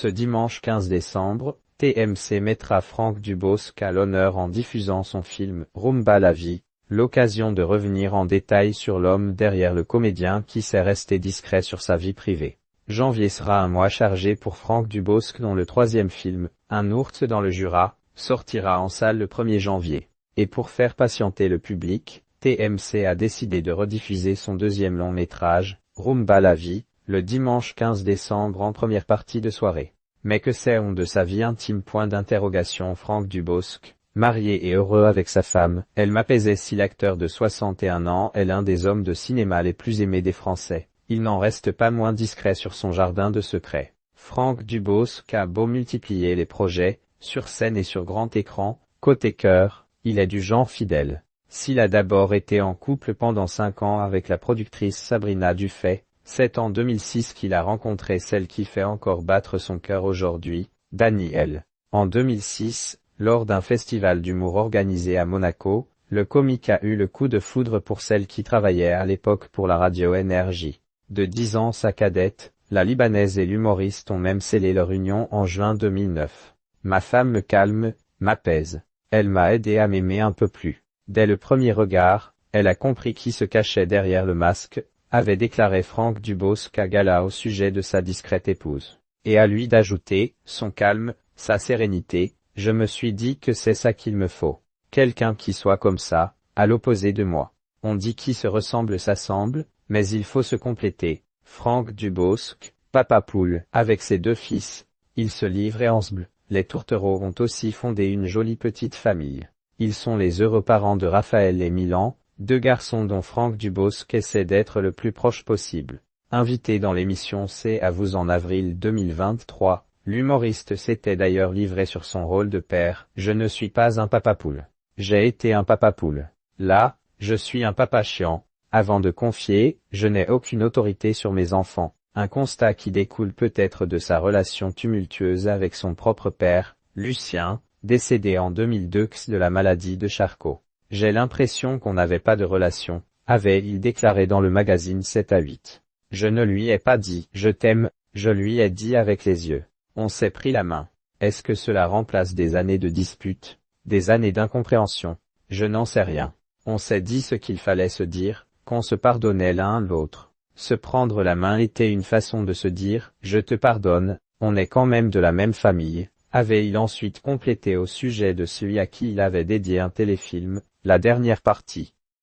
Ce dimanche 15 décembre, TMC mettra Franck Dubosc à l'honneur en diffusant son film « Rumba la vie », l'occasion de revenir en détail sur l'homme derrière le comédien qui sait rester discret sur sa vie privée. Janvier sera un mois chargé pour Franck Dubosc dont le troisième film, Un ours dans le Jura, sortira en salle le 1er janvier. Et pour faire patienter le public, TMC a décidé de rediffuser son deuxième long métrage, Rumba la vie, le dimanche 15 décembre en première partie de soirée. Mais que sait-on de sa vie intime? Franck Dubosc, marié et heureux avec sa femme, Elle m'apaisait si l'acteur de 61 ans est l'un des hommes de cinéma les plus aimés des Français, il n'en reste pas moins discret sur son jardin de secrets. Franck Dubosc a beau multiplier les projets, sur scène et sur grand écran, côté cœur, il est du genre fidèle. S'il a d'abord été en couple pendant 5 ans avec la productrice Sabrina Dufay, c'est en 2006 qu'il a rencontré celle qui fait encore battre son cœur aujourd'hui, Danielle. En 2006, lors d'un festival d'humour organisé à Monaco, le comique a eu le coup de foudre pour celle qui travaillait à l'époque pour la radio Énergie. De 10 ans sa cadette, la Libanaise et l'humoriste ont même scellé leur union en juin 2009. Ma femme me calme, m'apaise. Elle m'a aidé à m'aimer un peu plus. Dès le premier regard, elle a compris qui se cachait derrière le masque, avait déclaré Franck Dubosc à gala au sujet de sa discrète épouse. Et à lui d'ajouter, son calme, sa sérénité, je me suis dit que c'est ça qu'il me faut. Quelqu'un qui soit comme ça, à l'opposé de moi. On dit qui se ressemble s'assemble, mais il faut se compléter. Franck Dubosc, papa poule, avec ses 2 fils, il se livre et ensemble. Les Tourtereaux ont aussi fondé une jolie petite famille. Ils sont les heureux parents de Raphaël et Milan, 2 garçons dont Franck Dubosc essaie d'être le plus proche possible. Invité dans l'émission C'est à vous en avril 2023, l'humoriste s'était d'ailleurs livré sur son rôle de père. Je ne suis pas un papa poule. J'ai été un papa poule. Là, je suis un papa chiant. Avant de confier, je n'ai aucune autorité sur mes enfants. Un constat qui découle peut-être de sa relation tumultueuse avec son propre père, Lucien, décédé en 2002 de la maladie de Charcot. J'ai l'impression qu'on n'avait pas de relation, avait-il déclaré dans le magazine 7 à 8. Je ne lui ai pas dit « je t'aime », je lui ai dit avec les yeux. On s'est pris la main. Est-ce que cela remplace des années de disputes, des années d'incompréhension? Je n'en sais rien. On s'est dit ce qu'il fallait se dire, qu'on se pardonnait l'un l'autre. Se prendre la main était une façon de se dire « je te pardonne, on est quand même de la même famille », avait-il ensuite complété au sujet de celui à qui il avait dédié un téléfilm, la dernière partie.